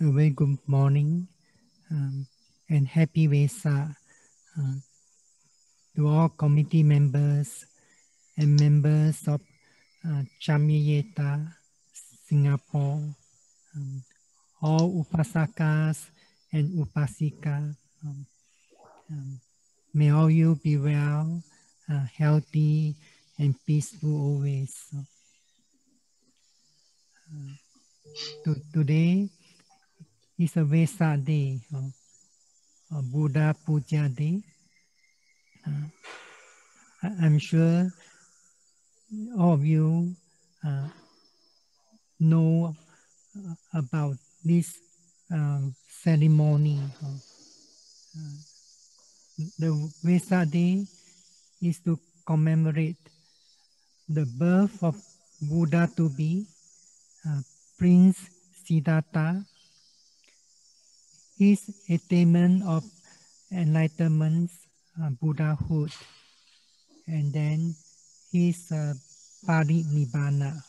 A very good morning and happy Vesak to all committee members and members of Chamiyeta, Singapore, all Upasakas and Upasika. May all you be well, healthy and peaceful always. Today is a Vesak day, a Buddha Puja day. I'm sure all of you know about this ceremony. The Vesak day is to commemorate the birth of Buddha to be Prince Siddhartha, his attainment of enlightenment, Buddhahood, and then his parinibbana.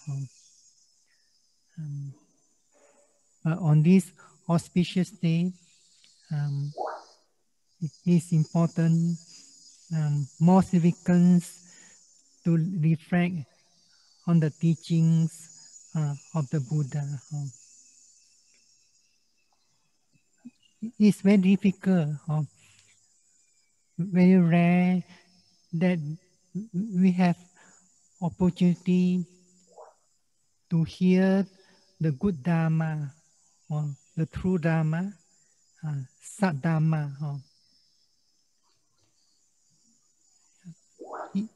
On this auspicious day, it is important, more significant to reflect on the teachings of the Buddha. It's very difficult, very rare that we have opportunity to hear the good Dhamma, or the true Dhamma, Sat Dhamma.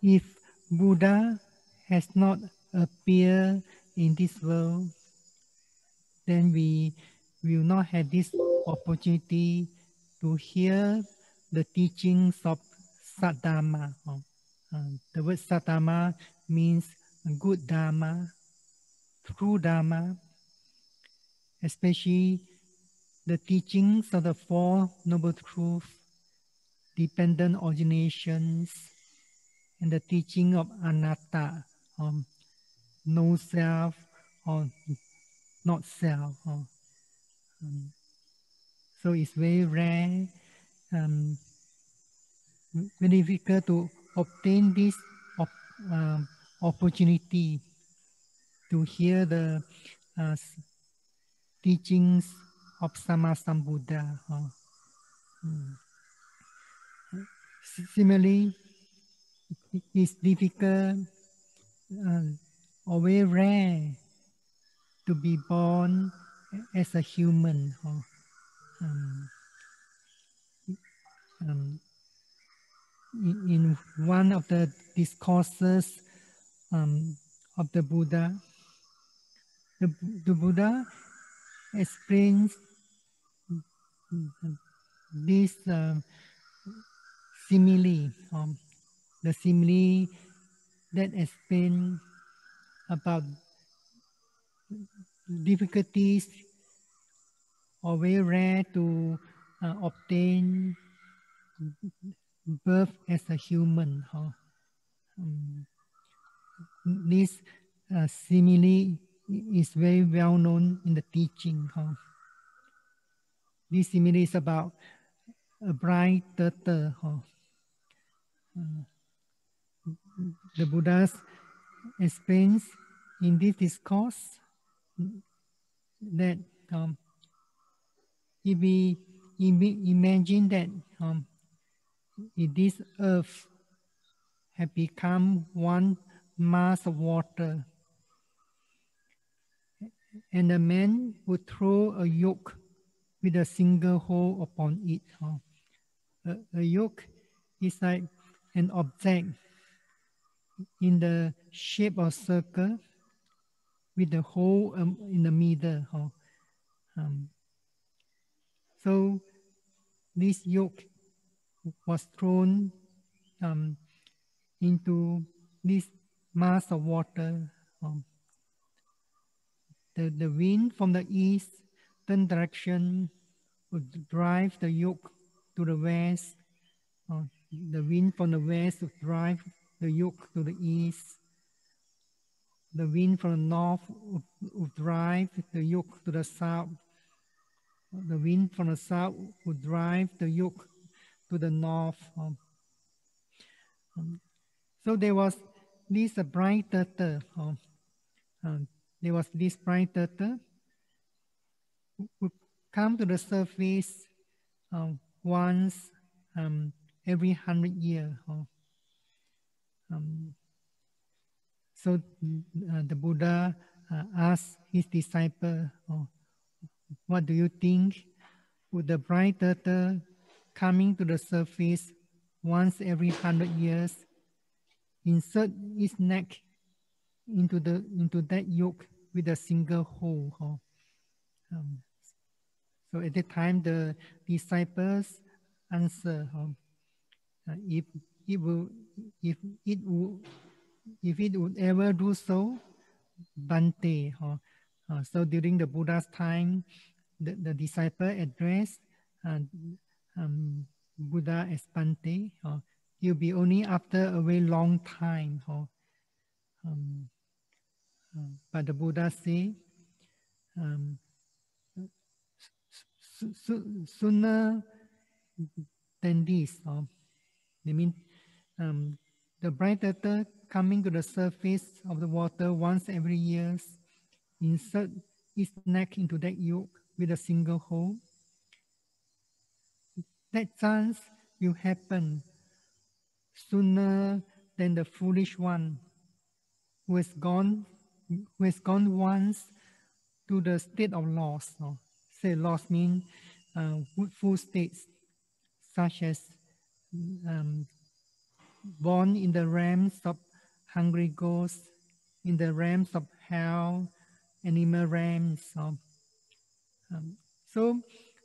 If Buddha has not appeared in this world, then we will not have this opportunity to hear the teachings of Sat Dhamma. The word Sat Dhamma means good Dhamma, true Dhamma, especially the teachings of the Four Noble Truths, dependent originations, and the teaching of Anatta, no self or not self. So it's very rare, very difficult to obtain this opportunity to hear the teachings of Sammasambuddha. Similarly, it's difficult or very rare to be born as a human. In one of the discourses of the Buddha, the Buddha explains this simile, the simile that explains about difficulties or very rare to obtain birth as a human. This simile is very well known in the teaching. This simile is about a bright turtle. The Buddha explains in this discourse that if we imagine that if this earth had become one mass of water, and a man would throw a yoke with a single hole upon it. A yoke is like an object in the shape of a circle with the hole in the middle. So this yoke was thrown into this mass of water. The wind from the eastern direction would drive the yoke to the west. The wind from the west would drive the yoke to the east. The wind from the north would drive the yoke to the south. the wind from the south would drive the yoke to the north. So there was this bright turtle. There was this bright turtle who come to the surface once every 100 years. So the Buddha asked his disciple, what do you think? Would the bright turtle coming to the surface once every 100 years insert its neck into that yoke with a single hole? So at that time, the disciples answer, if it would ever do so, Bante. So during the Buddha's time, the disciple addressed Buddha as Bante. It will be only after a very long time. But the Buddha said, sooner than this. They mean the bright turtle coming to the surface of the water once every year, insert its neck into that yoke with a single hole. That chance will happen sooner than the foolish one who has gone once to the state of loss. Say loss means woeful states, such as born in the realms of hungry ghosts, in the realms of hell, animal realms. So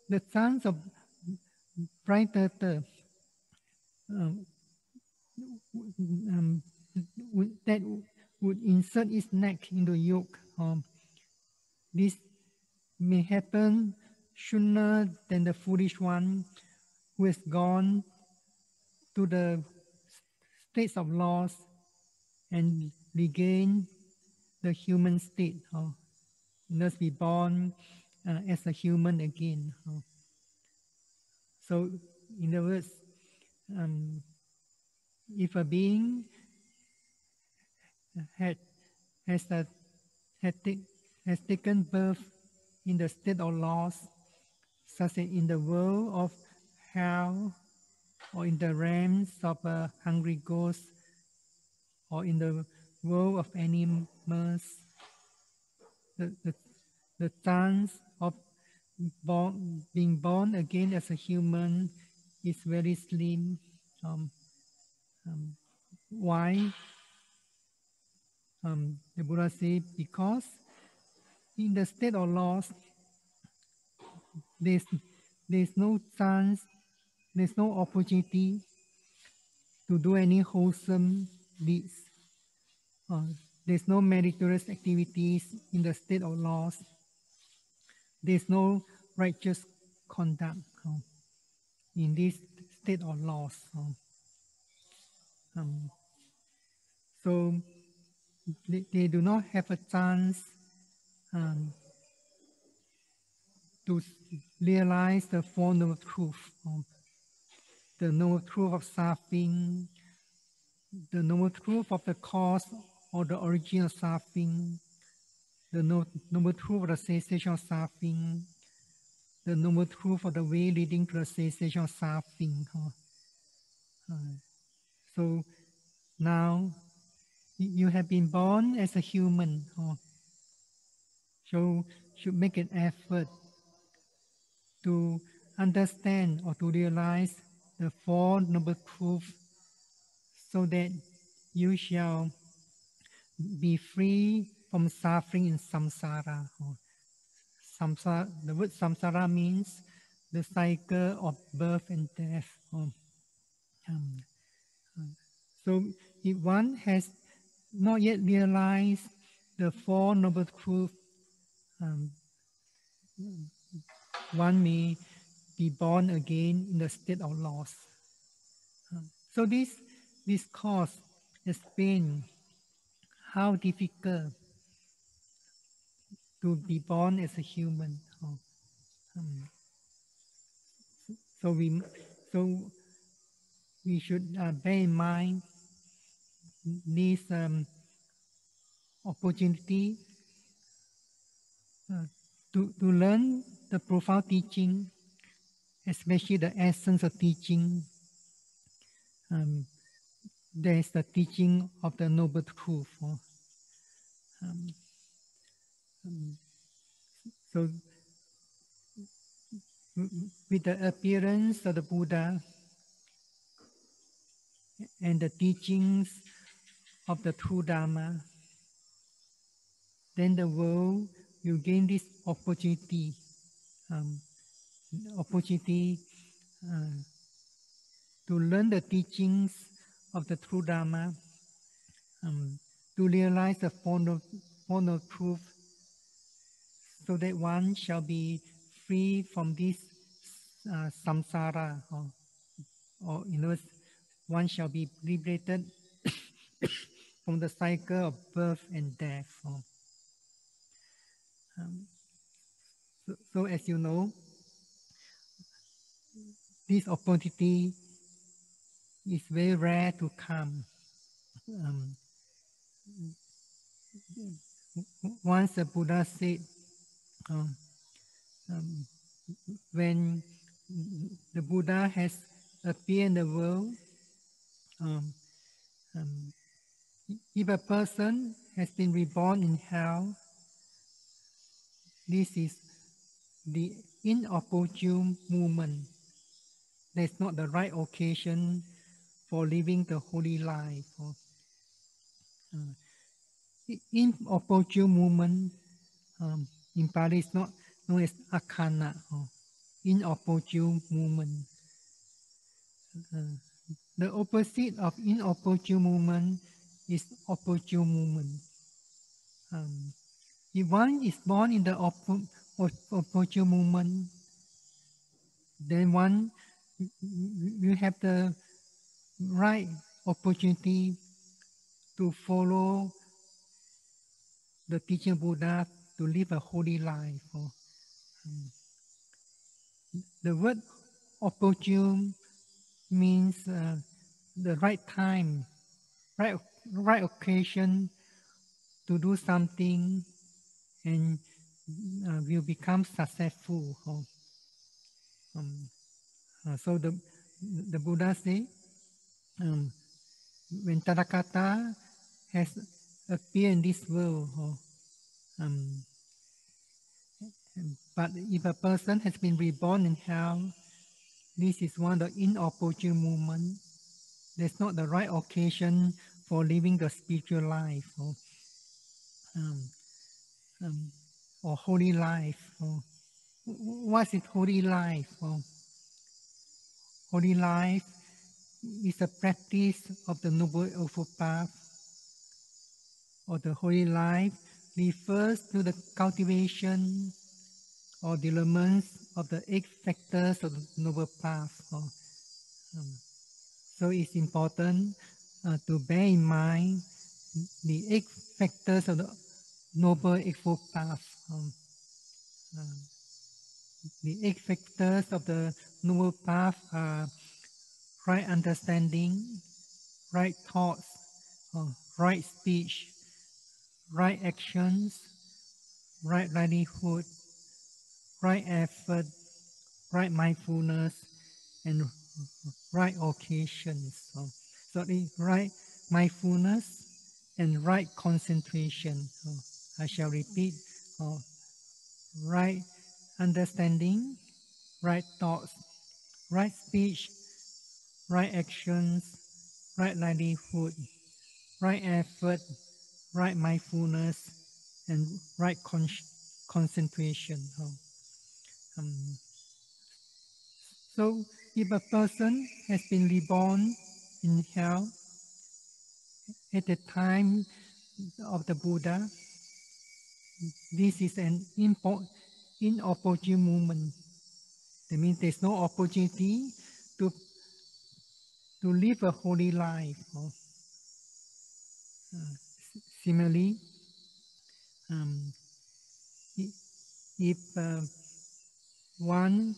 the chance of bright turtle that would insert its neck into yoke. This may happen sooner than the foolish one who has gone to the states of loss and regain the human state. Thus be born as a human again. So, in other words, if a being has taken birth in the state of loss, such as in the world of hell, or in the realms of hungry ghosts, or in the world of animals, the chance of being born again as a human is very slim. Why? The Buddha said, because in the state of loss, there's no chance, there's no opportunity to do any wholesome deeds. There's no meritorious activities in the state of loss. There's no righteous conduct in this state of loss. So they do not have a chance to realize the Four Noble Truth, the Noble Truth of suffering, the Noble Truth of the cause or the origin of suffering, the Noble Truth of the cessation of suffering, the Noble Truth of the way leading to the cessation of suffering. So now you have been born as a human, so should make an effort to understand or to realize the Four Noble Truths so that you shall be free from suffering in samsara. The word samsara means the cycle of birth and death. So if one has not yet realized the Four Noble Truths, one may be born again in the state of loss. So this course explains how difficult to be born as a human. So we should bear in mind this opportunity to learn the profound teaching, especially the essence of teaching. There is the teaching of the noble truth. So with the appearance of the Buddha and the teachings of the true Dhamma, then the world will gain this opportunity to learn the teachings of the true Dhamma, to realize the form of truth, so that one shall be free from this samsara, or in other words, one shall be liberated from the cycle of birth and death. So as you know, this opportunity is very rare to come. Once the Buddha said, when the Buddha has appeared in the world, if a person has been reborn in hell, this is the inopportune moment. That's not the right occasion for living the holy life. Inopportune moment in Pali is not known as akana, inopportune moment. The opposite of inopportune moment is opportune moment. If one is born in the opportune moment, then one will have the right opportunity to follow the teaching of Buddha, to live a holy life. The word opportune means the right time, right occasion to do something, and will become successful. So the Buddha say, when Tathagata has appeared in this world, but if a person has been reborn in hell, this is one of the inopportune moments. That's not the right occasion for living the spiritual life or holy life. What is holy life? Holy life is a practice of the Noble Eightfold Path, or the holy life refers to the cultivation or development of the 8 factors of the Noble Path. So it's important to bear in mind the 8 factors of the Noble Eightfold Path. The 8 factors of the Noble Path are right understanding, right thoughts, right speech, right actions, right livelihood, right effort, right mindfulness, and right occasions. So the right mindfulness and right concentration. I shall repeat. Right understanding, right thoughts, right speech, right actions, right livelihood, right effort, right mindfulness, and right concentration. So if a person has been reborn in hell at the time of the Buddha, this is an inopportune moment. That means there's no opportunity to live a holy life. Similarly, if one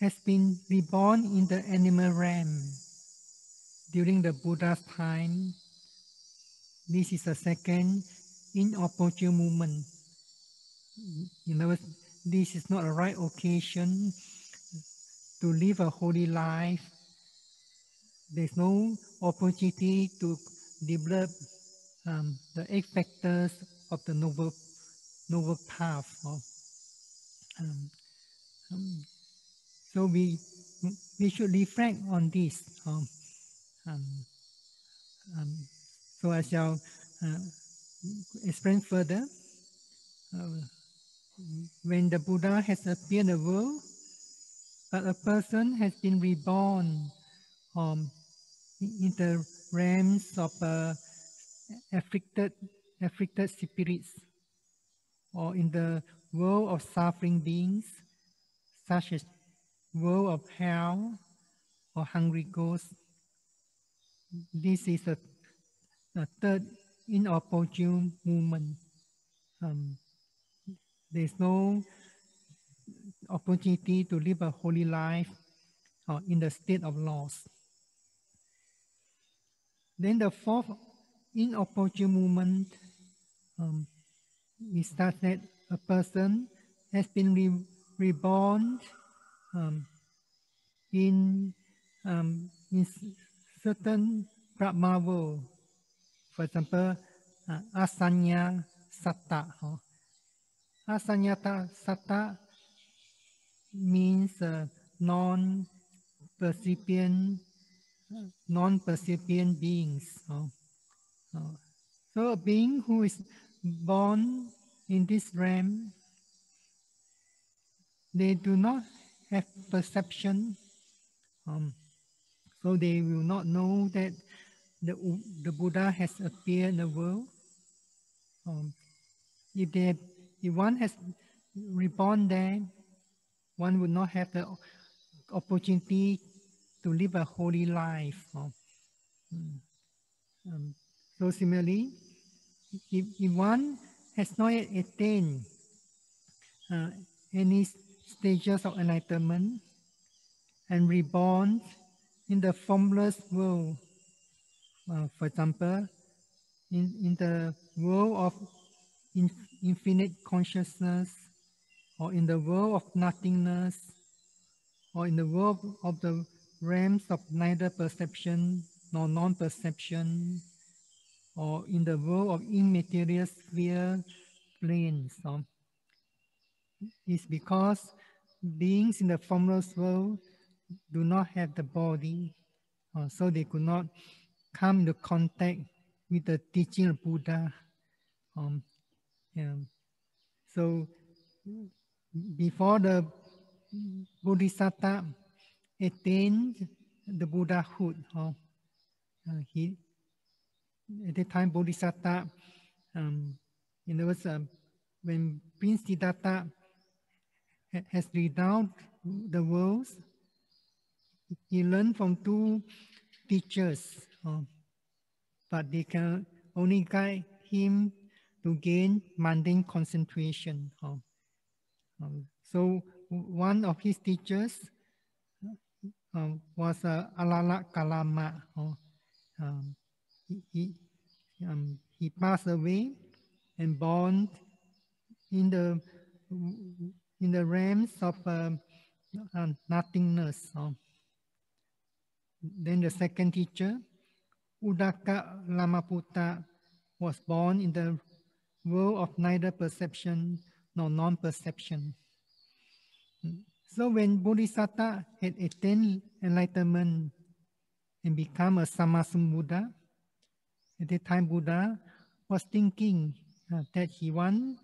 has been reborn in the animal realm during the Buddha's time. This is a second inopportune moment. In other words, this is not a right occasion to live a holy life. There's no opportunity to develop the 8 factors of the noble path. So we should reflect on this. So I shall explain further. When the Buddha has appeared in the world, but a person has been reborn in the realms of afflicted spirits, or in the world of suffering beings, such as world of hell or hungry ghosts. This is a third inopportune moment. There's no opportunity to live a holy life in the state of loss. Then the fourth inopportune moment is that a person has been reborn in certain Brahma world. For example, Asanya Satta. Asanya Satta means non-percipient beings. So a being who is born in this realm, they do not have perception, so they will not know that the Buddha has appeared in the world. If one has reborn there, one would not have the opportunity to live a holy life. So similarly, if one has not yet attained any stages of enlightenment and reborn in the formless world, for example, in the world of infinite consciousness, or in the world of nothingness, or in the world of the realms of neither perception nor non-perception, or in the world of immaterial sphere planes. It's because beings in the formless world do not have the body, so they could not come into contact with the teaching of Buddha. So before the Bodhisattva attained the Buddhahood, at the time Bodhisattva, in other words, when Prince Siddhartha has renowned the worlds, he learned from 2 teachers, but they can only guide him to gain mundane concentration. So one of his teachers was Alala Kalama. He passed away and born in the realms of nothingness. Then the second teacher, Udaka Lamaputta, was born in the world of neither perception nor non-perception. So when Bodhisattva had attained enlightenment and become a Sammasambuddha, at that time Buddha was thinking that he wanted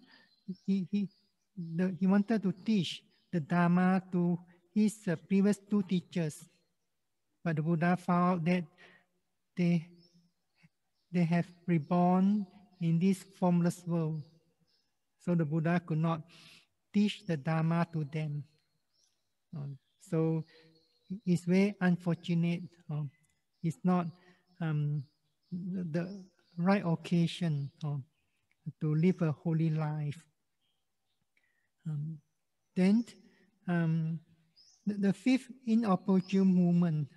to teach the Dhamma to his previous 2 teachers. But the Buddha found that they have reborn in this formless world. So the Buddha could not teach the Dhamma to them. So it's very unfortunate. It's not the right occasion to live a holy life. Then The fifth inopportune moment,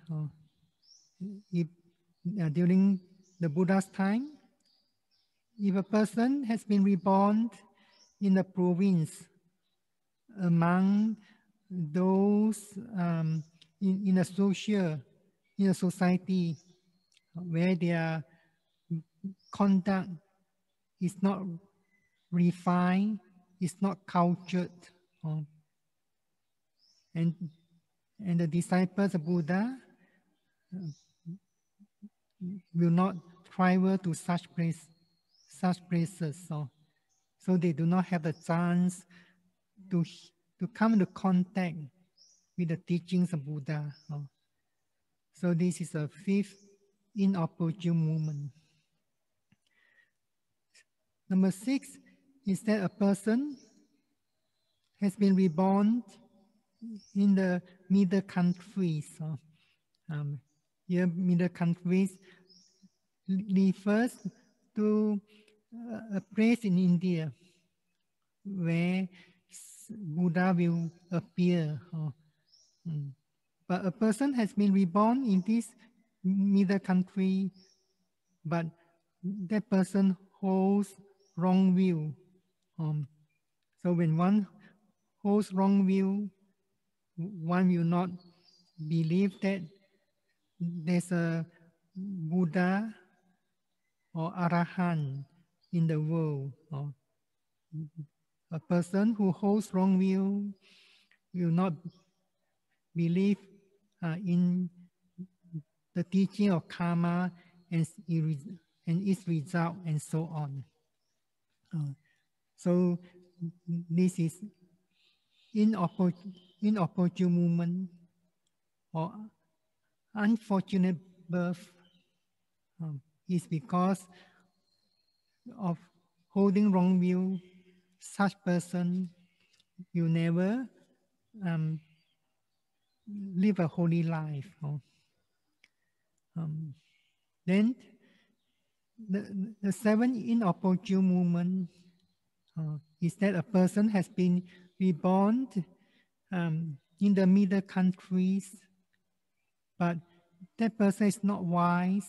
during the Buddha's time, if a person has been reborn in a province among those in a society where their conduct is not refined, is not cultured, and the disciples of Buddha will not travel to such places, so they do not have the chance to come into contact with the teachings of Buddha. So this is a fifth inopportune moment. Number 6 is that a person has been reborn in the middle countries. Here, middle countries refers to a place in India where Buddha will appear. But a person has been reborn in this middle country, but that person holds wrong view. So when one holds wrong view, one will not believe that there's a Buddha or Arahant in the world. A person who holds wrong view will not believe in the teaching of karma and its result and so on. So this is inopportune moment or unfortunate birth is because of holding wrong view. Such person will never live a holy life. Then the seventh inopportune moment is that a person has been reborn in the middle countries, but that person is not wise,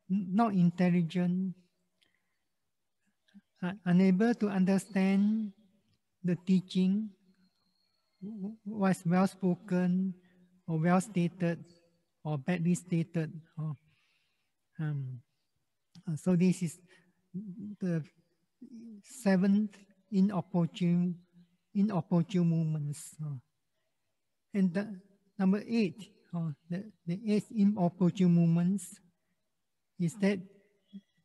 not intelligent, unable to understand the teaching, was well spoken or well stated or badly stated. So this is the seventh inopportune moments. And number 8, the eighth inopportune moments is that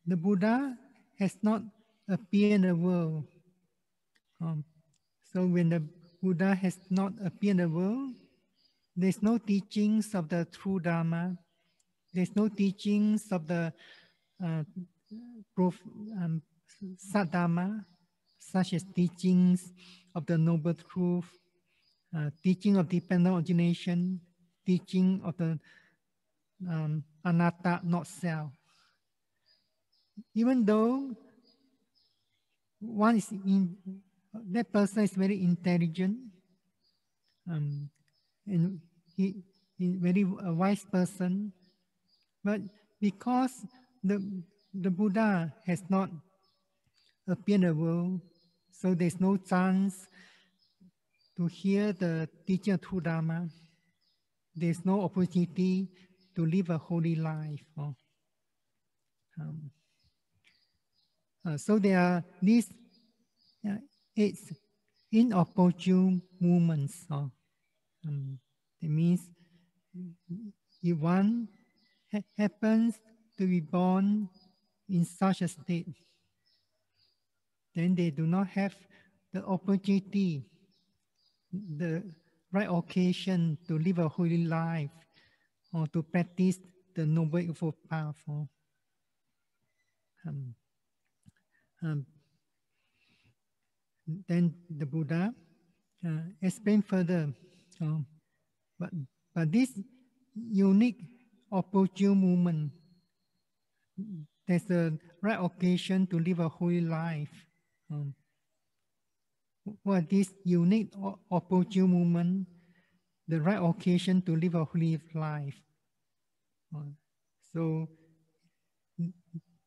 the Buddha has not appeared in the world. So when the Buddha has not appeared in the world, there's no teachings of the true Dhamma. There's no teachings of the Saddhamma, such as teachings of the Noble Truth, teaching of dependent origination, teaching of the anatta, not self. Even though that person is very intelligent, and he is very wise person, but because the Buddha has not appeared in the world, so there's no chance to hear the teaching of true Dhamma. There's no opportunity to live a holy life. So there are these 8 inopportune moments. It means if one happens to be born in such a state, then they do not have the opportunity, the right occasion to live a holy life or to practice the Noble Eightfold Path. Then the Buddha explained further, but this unique opportune moment, there's the right occasion to live a holy life. What this unique opportune moment the right occasion to live a holy life. So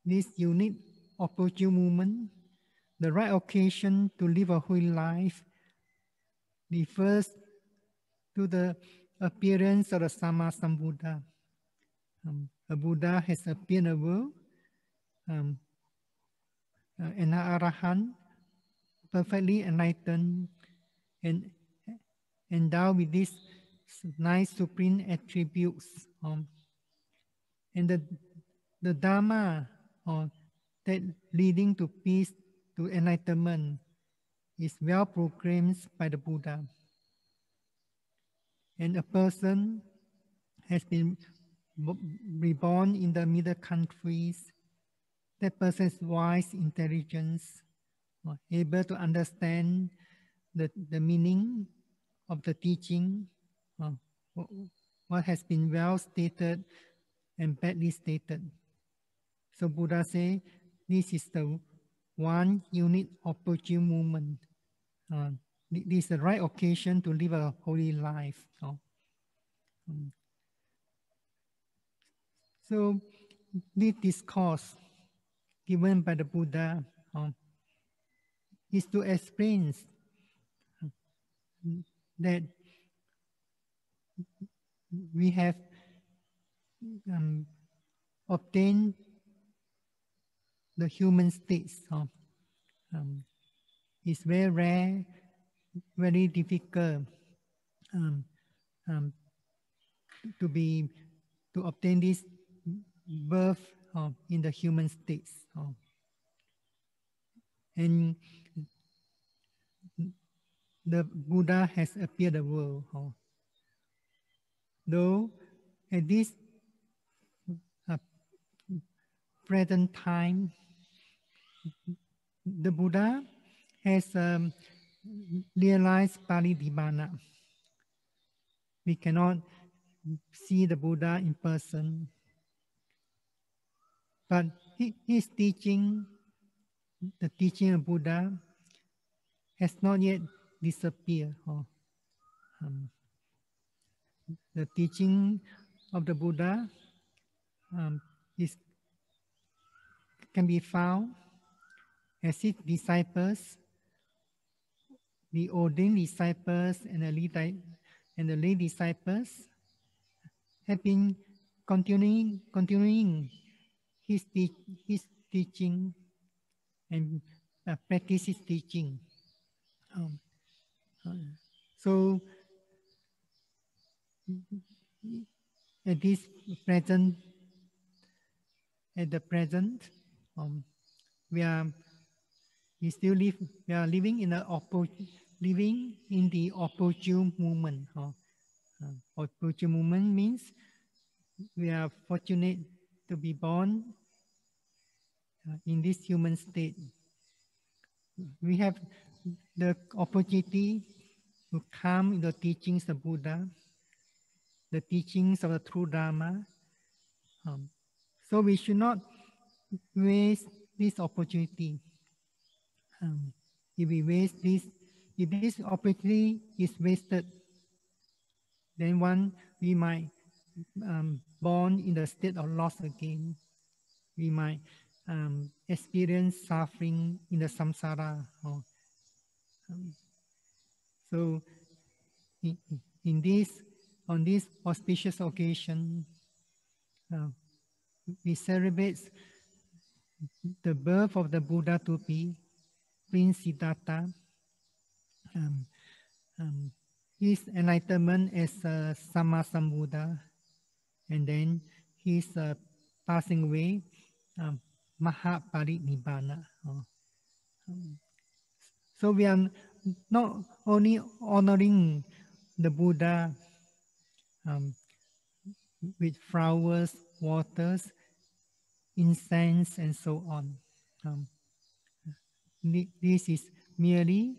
this unique opportune moment, the right occasion to live a holy life, refers to the appearance of the Sama Sambuddha. A Buddha has appeared in the world, an Arahant, perfectly enlightened and endowed with these 9 supreme attributes. And the Dhamma, that leading to peace, to enlightenment, is well proclaimed by the Buddha. And a person has been reborn in the middle countries. That person's wise intelligence, able to understand the meaning of the teaching, what has been well stated and badly stated. So Buddha says, this is the one unique opportune moment. This is the right occasion to live a holy life. So this discourse given by the Buddha is to explain that we have obtained the human states. It's very rare, very difficult to obtain this birth in the human states. And the Buddha has appeared in the world. Though at this present time, the Buddha has realized Paridhimana. We cannot see the Buddha in person, but his teaching, the teaching of Buddha, has not yet disappeared. The teaching of the Buddha can be found as his disciples, the ordained disciples and the lay disciples have been continuing his teaching and practice his teaching. So at the present, we are living in the opportune moment. Opportune moment means we are fortunate to be born in this human state. We have the opportunity to come in the teachings of Buddha, the teachings of the true Dhamma. So we should not waste this opportunity. If this opportunity is wasted, then we might born in the state of loss again. We might experience suffering in the samsara. So on this auspicious occasion, we celebrate the birth of the Buddha to be Prince Siddhartha, his enlightenment as Sama Sambuddha, and then his passing away, Mahaparinibbana. So we are not only honoring the Buddha with flowers, waters, incense, and so on. This is merely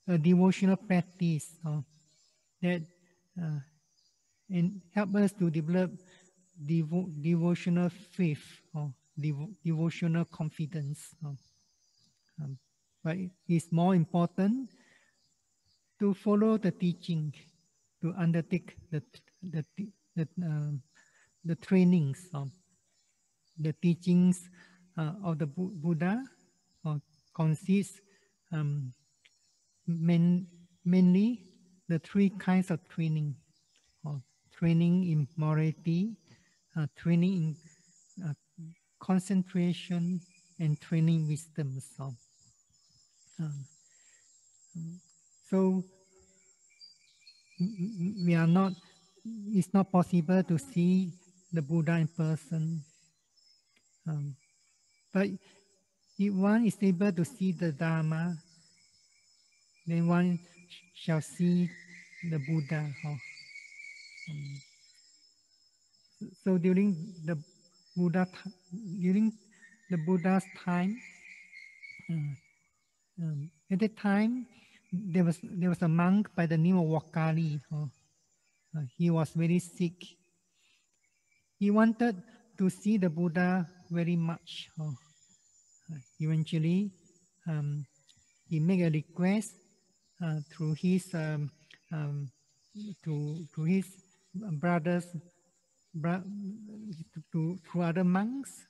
a devotional practice that and help us to develop devotional faith or devotional confidence. But it's more important to follow the teaching, to undertake the trainings of the teachings of the Buddha, consists mainly the three kinds of training: training in morality, training in concentration, and training wisdom. So we are not. It's not possible to see the Buddha in person, but if one is able to see the Dhamma, then one shall see the Buddha. So during the Buddha's time, at that time there was a monk by the name of Wakali. He was very sick. He wanted to see the Buddha very much. Eventually, he made a request through his to his brothers, to other monks,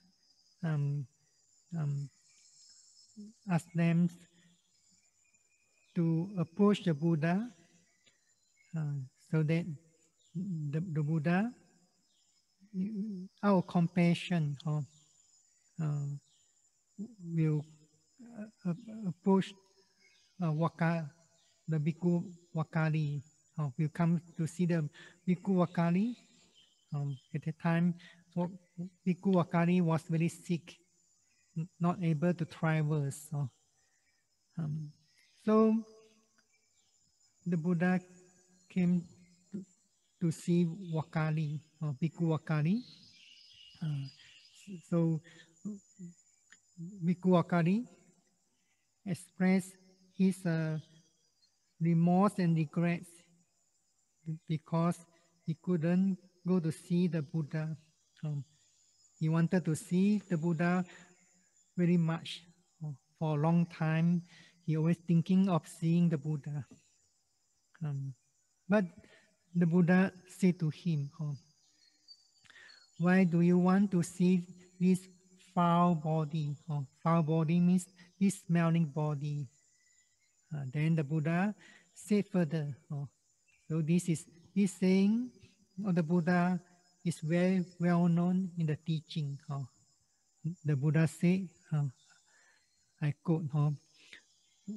asked them to approach the Buddha, so that the Buddha, out of compassion, will approach the Bhikkhu Wakali, will come to see the Bhikkhu Wakali. At the time, Bhikkhu Wakali was very sick, not able to travel. So the Buddha came to see Wakali, or Bhikkhu Wakali. So Bhikkhu Wakali expressed his remorse and regrets because he couldn't go to see the Buddha. He wanted to see the Buddha very much. For a long time, he always thinking of seeing the Buddha. But the Buddha said to him, why do you want to see this foul body? Foul body means this smelling body. Then the Buddha said further. So this saying of the Buddha is very well known in the teaching. The Buddha said, I quote,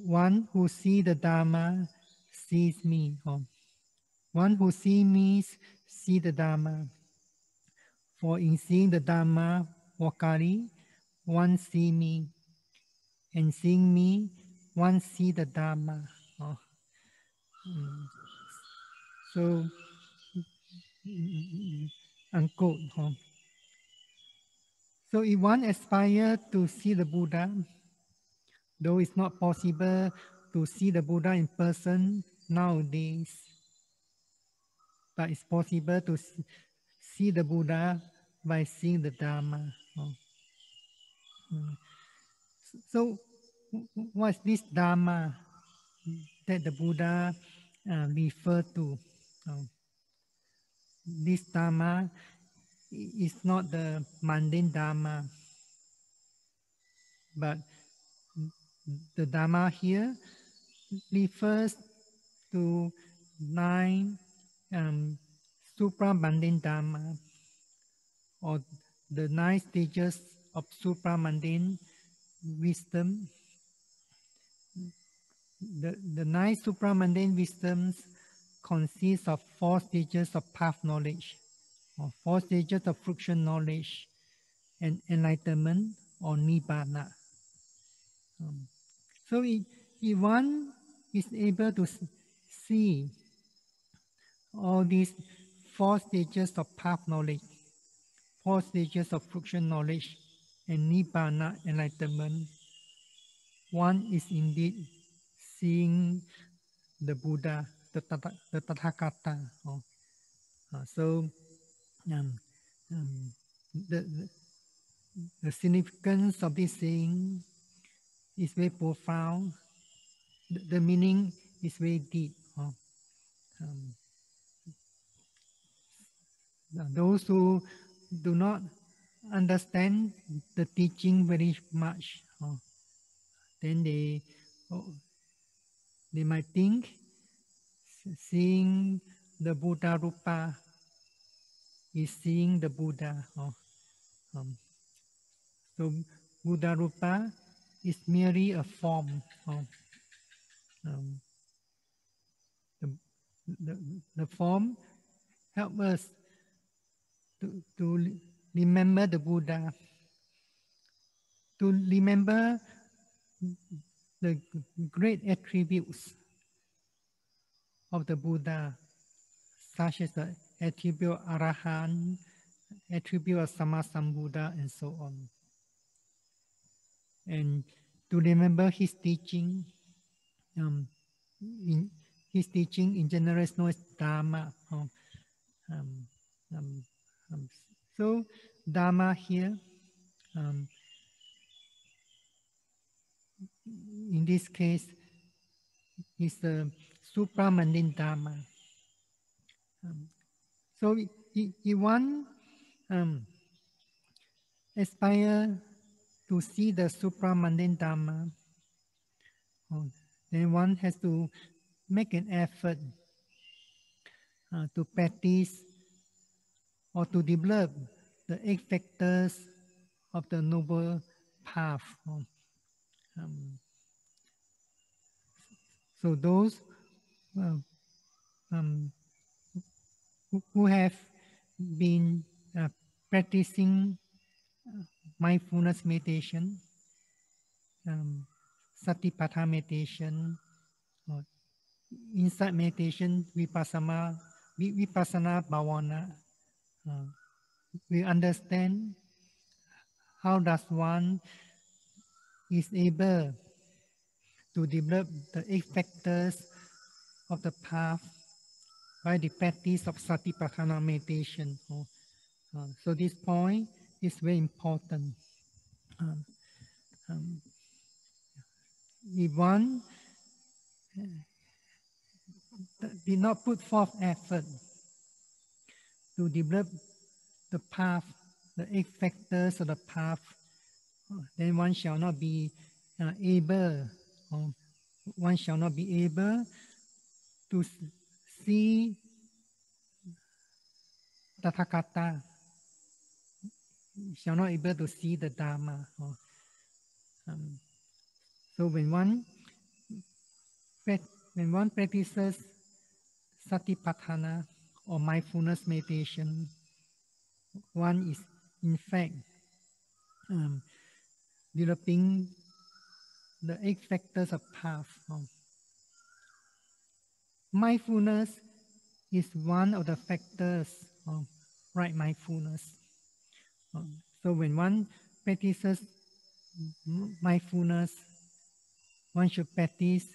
one who sees the Dhamma sees me. One who sees me sees the Dhamma. For in seeing the Dhamma, Wakali, one sees me. And seeing me, one sees the Dhamma. So, unquote. So if one aspires to see the Buddha, though it's not possible to see the Buddha in person nowadays, but it's possible to see the Buddha by seeing the Dhamma. So what's this Dhamma that the Buddha referred to? This Dhamma is not the mundane Dhamma, but the Dhamma here refers to 9 supra-mundane Dhamma, or the 9 stages of supra-mundane wisdom. The 9 supra-mundane wisdoms consist of 4 stages of path knowledge, or 4 stages of fruition knowledge, and enlightenment or nibbana. So if one is able to see all these 4 stages of path knowledge, 4 stages of fruition knowledge, and nibbana, enlightenment, one is indeed seeing the Buddha, the Tathagata. So the significance of this saying is very profound. The meaning is very deep. Those who do not understand the teaching very much, then they might think seeing the Buddha Rupa is seeing the Buddha. So Buddha Rupa is merely a form. The form helps us to remember the Buddha, to remember the great attributes of the Buddha, such as the attribute of Arahant, attribute of Sammasambuddha, and so on. And to remember his teaching, his teaching in general is known as Dhamma. So Dhamma here, in this case, is the supramundane Dhamma. So if one aspire to see the supramundane Dhamma, then one has to make an effort to practice or to develop the 8 factors of the Noble Path. So those who have been practicing mindfulness meditation, Satipatthana meditation, or insight meditation, Vipassana Bhavana, we understand how does one is able to develop the 8 factors of the path by the practice of Satipatthana meditation. So this point is very important. If one did not put forth effort to develop the path, the 8 factors of the path, then one shall not be able to see Tathagata, shall not able to see the Dhamma. So when one practices Satipatthana or mindfulness meditation, one is in fact developing the 8 factors of path. Mindfulness is one of the factors of right mindfulness. So when one practices mindfulness, one should practice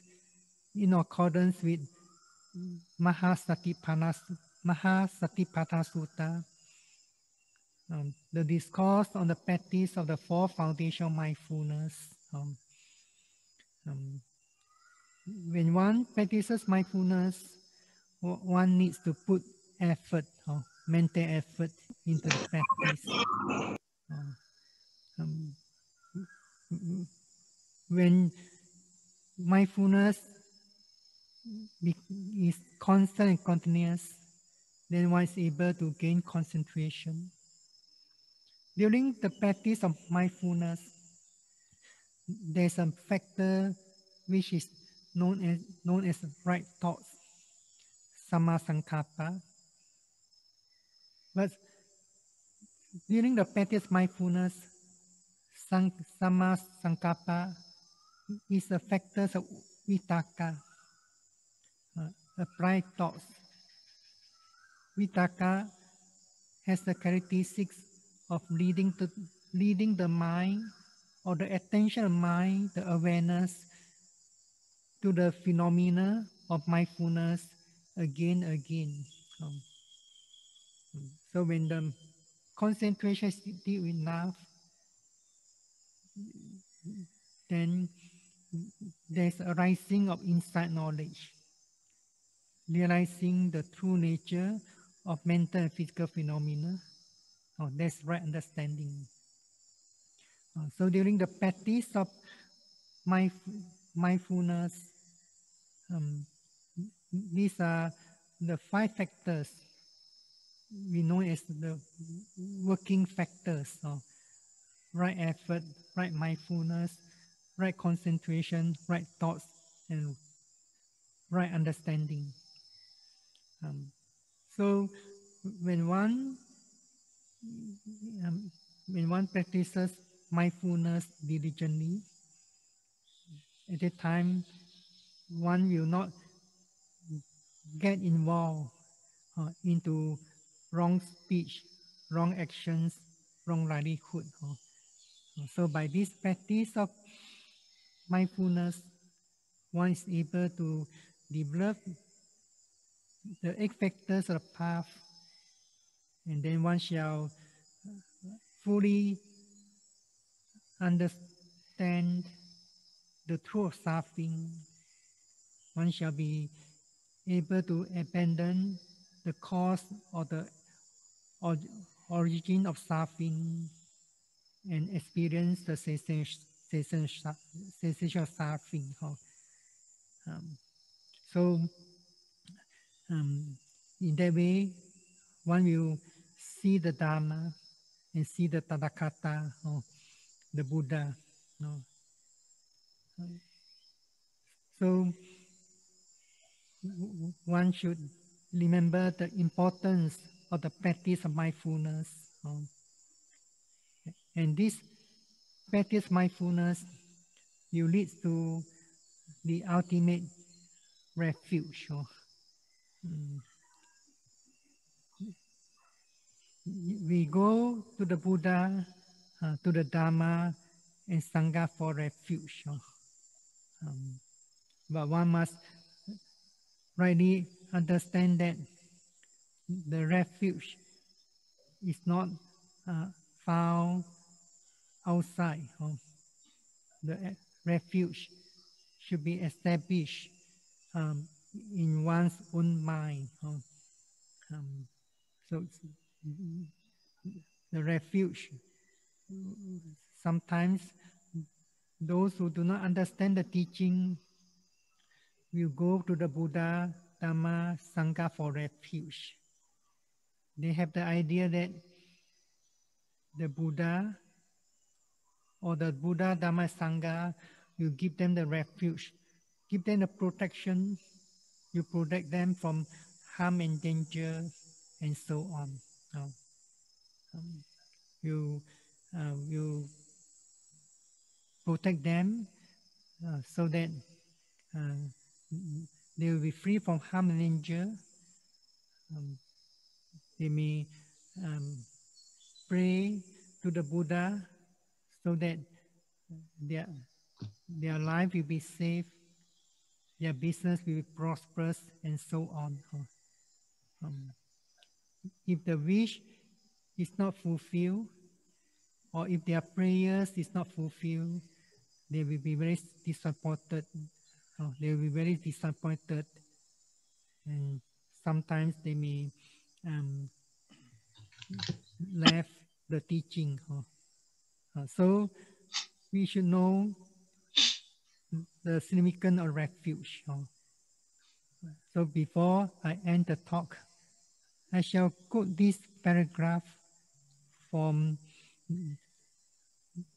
in accordance with Mahāsatipada Sutta, the discourse on the practice of the 4 foundation mindfulness. When one practices mindfulness, one needs to put effort, mental effort into the practice. When mindfulness is constant and continuous, then one is able to gain concentration. During the practice of mindfulness, there's a factor which is known as right thoughts, sammasankappa. But during the practice of mindfulness, sammasankappa is a factor of vitaka, applied thoughts. Vitaka has the characteristics of leading the mind or the attention of mind, the awareness, to the phenomena of mindfulness again. So when the concentration is deep enough, then there's a rising of insight knowledge. realizing the true nature of mental and physical phenomena. That's right understanding. So during the practice of mindfulness, these are the 5 factors we know as the working factors. Right effort, right mindfulness, right concentration, right thoughts, and right understanding. So when one practices mindfulness diligently, at that time one will not get involved into wrong speech, wrong actions, wrong livelihood. So by this practice of mindfulness, one is able to develop the 8 factors of the path, and then one shall fully understand the truth of suffering. One shall be able to abandon the cause or the origin of suffering and experience the cessation of suffering. So in that way, one will see the Dhamma and see the Tathagata, the Buddha. So one should remember the importance of the practice of mindfulness. And this practice mindfulness will lead to the ultimate refuge. We go to the Buddha, to the Dhamma, and Sangha for refuge. But one must rightly understand that the refuge is not found outside. The refuge should be established in one's own mind. So the refuge, sometimes those who do not understand the teaching will go to the Buddha, Dhamma, Sangha for refuge. They have the idea that the Buddha or the Buddha, Dhamma, Sangha will give them the refuge, give them the protection, you protect them from harm and danger, and so on. You protect them so that they will be free from harm and danger. They may pray to the Buddha so that their life will be safe, their business will be prosperous, and so on. If the wish is not fulfilled, or if their prayers is not fulfilled, they will be very disappointed. They will be very disappointed, and sometimes they may left the teaching. So we should know the significance of refuge. So before I end the talk, I shall quote this paragraph from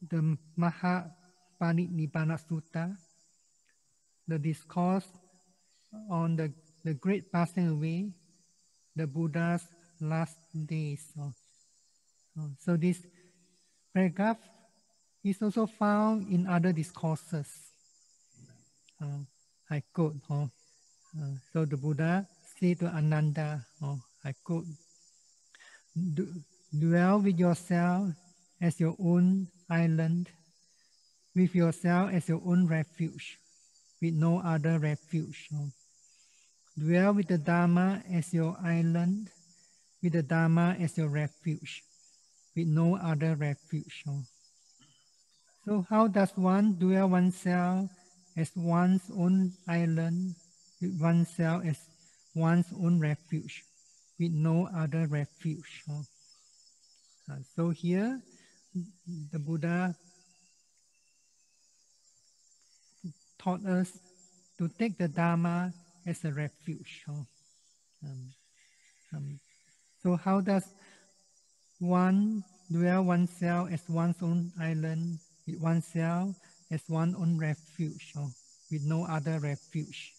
the Mahāparinibbana Sutta, the discourse on the great passing away, the Buddha's last days. So this paragraph is also found in other discourses. I quote, so the Buddha said to Ananda, I quote, dwell with yourself as your own island, with yourself as your own refuge, with no other refuge. Dwell with the Dhamma as your island, with the Dhamma as your refuge, with no other refuge. So how does one dwell oneself as one's own island, with oneself as one's own refuge, with no other refuge. So here, the Buddha taught us to take the Dhamma as a refuge. So how does one dwell oneself as one's own island, with oneself as one's own refuge, with no other refuge?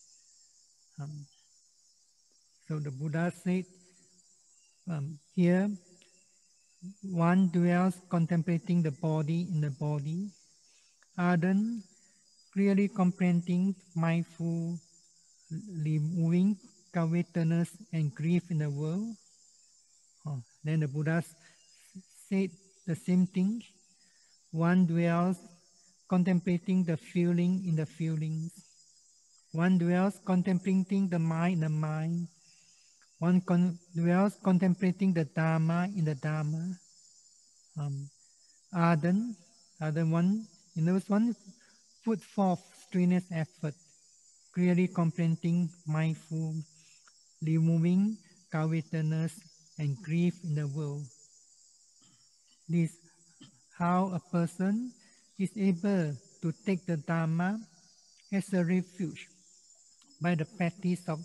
So the Buddha said here, one dwells contemplating the body in the body, ardent, clearly comprehending, mindful, removing covetousness and grief in the world. Then the Buddha said the same thing. One dwells contemplating the feeling in the feelings. One dwells contemplating the mind in the mind. One dwells contemplating the Dhamma in the Dhamma. Ardent one, in those one, put forth strenuous effort, clearly comprehending, mindful, removing covetousness and grief in the world. This how a person is able to take the Dhamma as a refuge by the practice of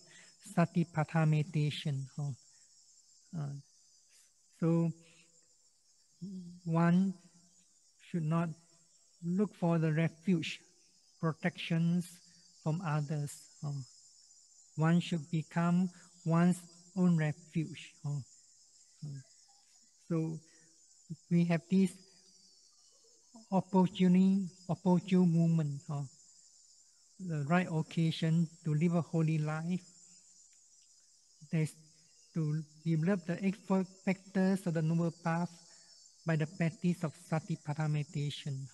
Satipatthana meditation. So one should not look for the refuge, protections from others. One should become one's own refuge. So we have this opportune moment, the right occasion to live a holy life. There's to develop the 8 factors of the Noble Path by the practice of Satipatthana meditation.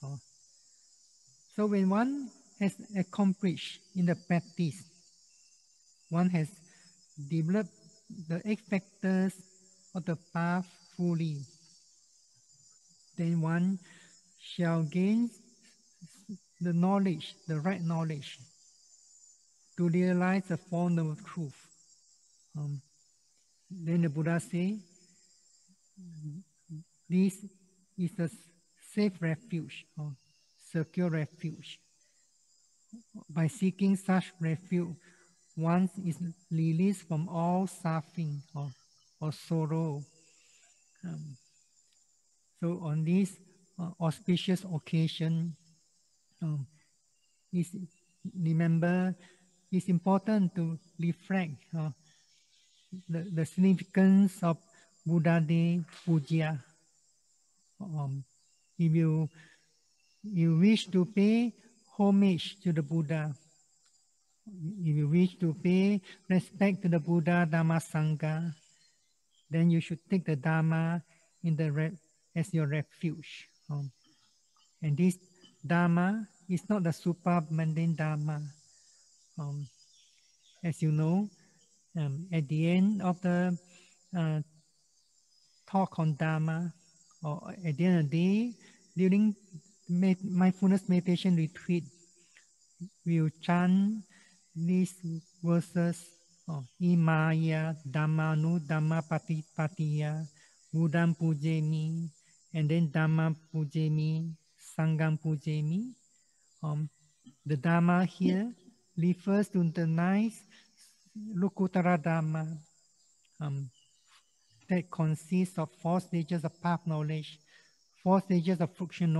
So when one has accomplished in the practice, one has developed the 8 factors of the path fully, then one shall gain the knowledge, the right knowledge, to realize the Four-Noble Truth. Then the Buddha say, this is a safe refuge, or secure refuge. By seeking such refuge, one is released from all suffering or sorrow. So on this auspicious occasion, remember, it's important to reflect the significance of Buddha Day Puja. If you wish to pay homage to the Buddha, if you wish to pay respect to the Buddha, Dhamma, Sangha, then you should take the Dhamma as your refuge. And this Dhamma is not the super mundane Dhamma. As you know, at the end of the talk on Dhamma, or at the end of the day, during mindfulness meditation retreat, we will chant these verses, Imaya, Dhammanu, Dhamma Patipatiya, Buddham Pujemi, and then Dhamma Pujemi, Sangham Pujemi. The Dhamma here refers to the 9 Lokuttara Dhamma that consists of 4 stages of path knowledge, 4 stages of fruition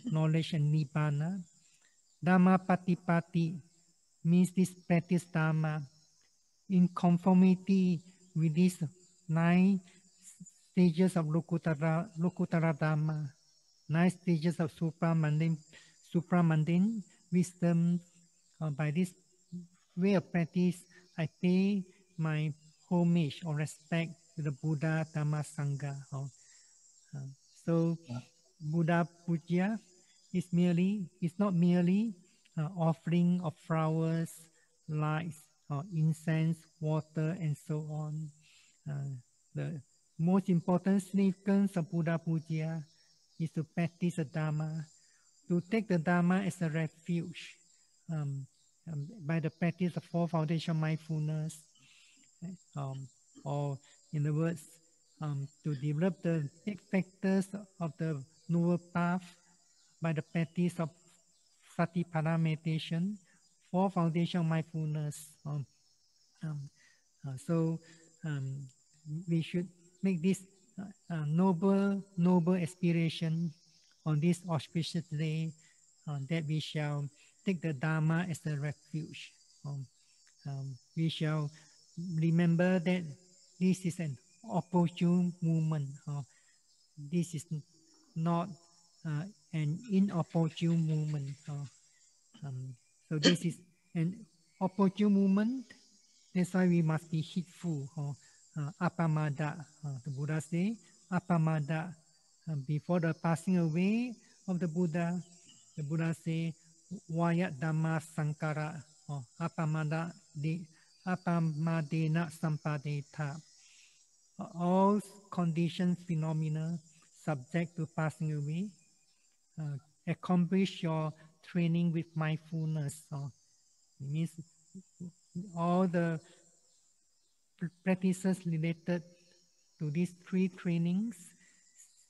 knowledge and Nibbana. Dhamma Patipati means this practice Dhamma in conformity with these 9 stages of Lokuttara Dhamma, 9 stages of supramundane wisdom. By this way of practice, I pay my homage or respect to the Buddha, Dhamma, Sangha. So Buddha Puja is not merely offering of flowers, lights, incense, water, and so on. The most important significance of Buddha Puja is to practice the Dhamma, to take the Dhamma as a refuge by the practice of 4 foundation mindfulness, or in other words, to develop the 8 factors of the noble path by the practice of Satipatthana meditation, 4 foundation of mindfulness. So we should make this noble aspiration on this auspicious day, that we shall take the Dhamma as a refuge. We shall remember that this is an opportune movement. This is not an inopportune movement. So this is an opportune movement. That's why we must be heedful. Apamada, the Buddha say, apamada. Before the passing away of the Buddha say, Vayat Dhamma Sankara, apamadena sampadeta. All conditions, phenomena, subject to passing away. Accomplish your training with mindfulness. It means all the practices related to these 3 trainings,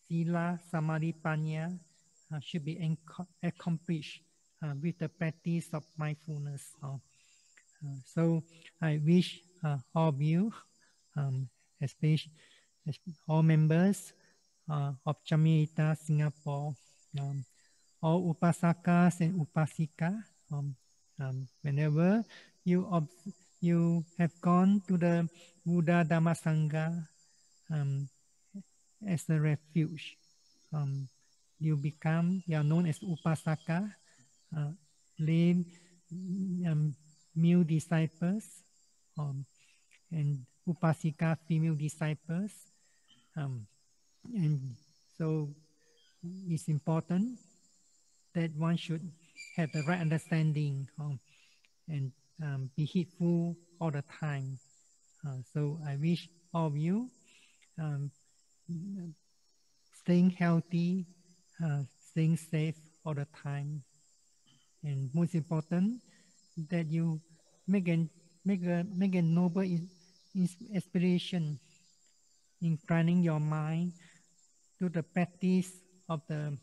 Sila, Samadhi, Panya, should be accomplished with the practice of mindfulness. So I wish all of you, especially all members of Chamita Singapore, all Upasakas and Upasika, whenever you have gone to the Buddha Dhamma Sangha as a refuge, you are known as Upasaka, lay male disciples, and Upasika, female disciples. And so it's important that one should have the right understanding and be heedful all the time. So I wish all of you staying healthy, staying safe all the time, and most important, that you make a noble aspiration, inclining your mind to the practice of the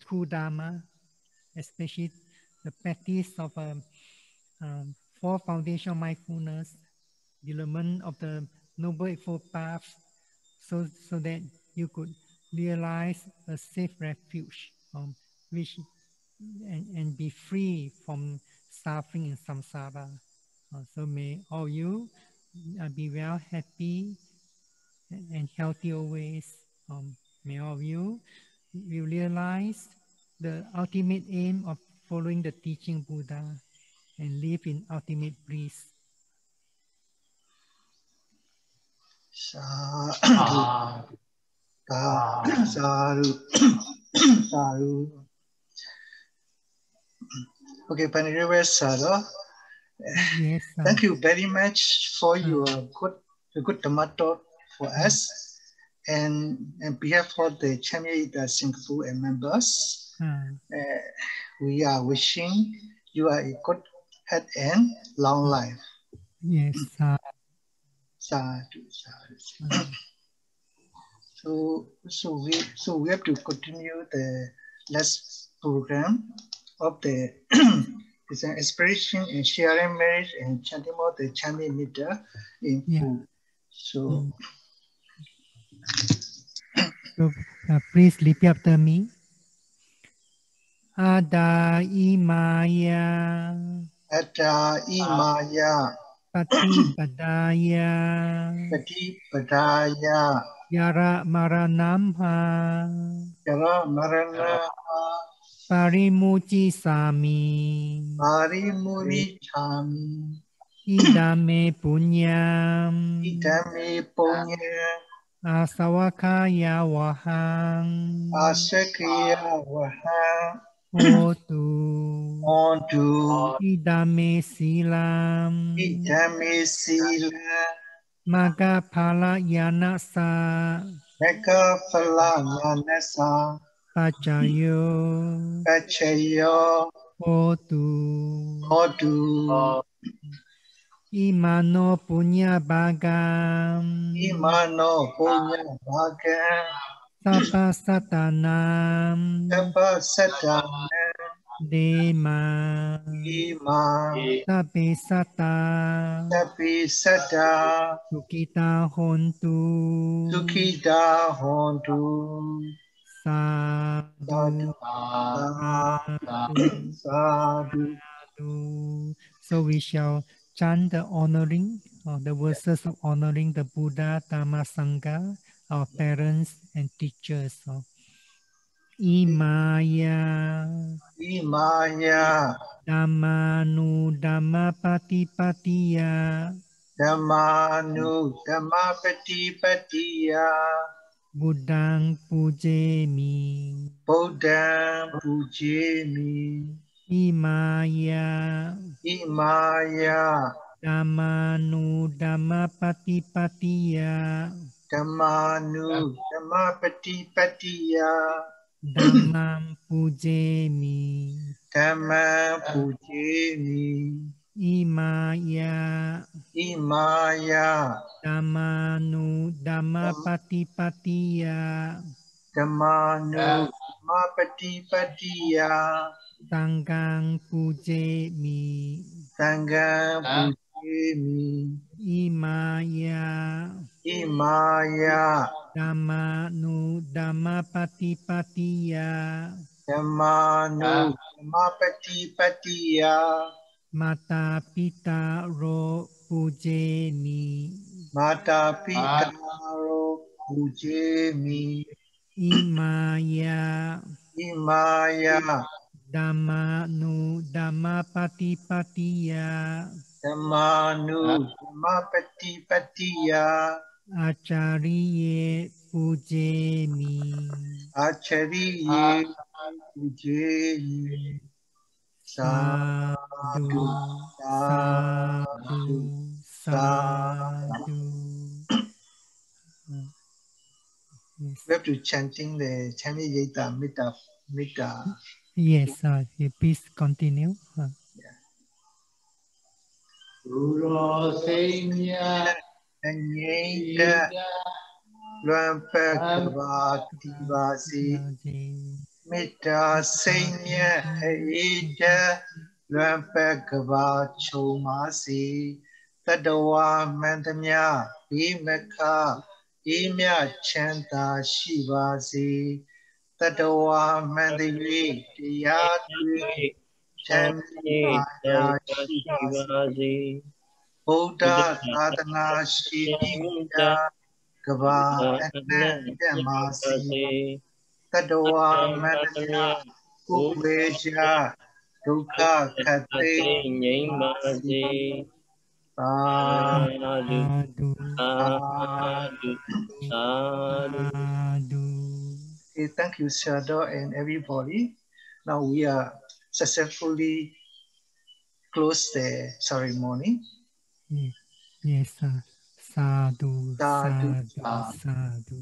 true Dhamma, especially the practice of 4 foundation of mindfulness, development of the Noble Eightfold Path, so that you could realize a safe refuge, and be free from suffering in samsara. So may all you be well, happy, and healthy always. May all of you will realize the ultimate aim of following the teaching Buddha and live in ultimate bliss. Sadhu. Sadhu. Sadhu. Okay, Venerable Sadhu. Yes, thank you very much for your good Dhamma talk for us. And on behalf of the Chamita Singapore and members, we are wishing you a good health and long life. Yes. Sadhu, sadhu. So we have to continue the last program of the inspiration and sharing marriage and chanting more the chanting meter in full. So please repeat after me. Ada imaya. Ada imaya. Patipadaya. Patipadaya. Yara maranamha. Yara maranamha. Parimuci sami. Parimuci sami. Idame punyam. Idame punyam. Asawakaya wahang. Asakaya wahang. Otu. Idame silam. Idame silam. Maga pala yanasa. Maga pala yanasa. Pacayo. Pacayo. Otu. Otu. Imano punya bagam. Imano punya bhaga. Sapa satanam. Sapa satana. Dema. Ima. Sape sata. Tapi sata. Sukita hontu. Sukita hontu. Sadhu. Sadhu. Sadhu. So we shall chant the honoring, the verses of honoring the Buddha, Dhamma, Sangha, our parents and teachers. Imaya. Imaya. Dhammanu Dhammapatipatiya. Dhammanu Dhammapatipatiya. Buddhang pujemi. Buddhang pujemi. Imaya. Imaya. Dhammanu Dhammapatipatiya. Dhammanu Dhammapatipatiya. Dhammam pujemi. Dhammam pujemi. Imaya. Imaya. Dhammanu Dhammapatipatiya. Dhammanu Dhammapatipatiya. Sanghang pujemi. Sangham pujemi. Imaya. Imaya. Dhammanu Dhammapatipatiya. Dhammanu Dhammapatipatiya. Mata pita ro pujemi. Mata pita ro pujemi. Imaya. Imaya. Dhammanu Dhammapatipatiya. Dhammanu Dhammapatipatiya. Acariye pujemi. Acariye pujemi. Sadhu, sadhu, sadhu. Yes. We have to chanting the Chanayita Metta. Yes, please continue. Uro Senya Anyeta Lampakavati Vasi Metta Senya Aita Lampakavachomasi Tadawa Mantamya Imaka Imya Chanta Shivasi Tadawa Mandavi Tiyatri Chamaya Shivasi Buddha Sadhana Shivya Gava Anandamasi Tadawa Mananya Uveja Dukha Kate Masi Sadhu, Sadhu. Okay, thank you, Sayadaw and everybody. Now we are successfully close the ceremony. Yes, sadhu, sadhu, sadhu.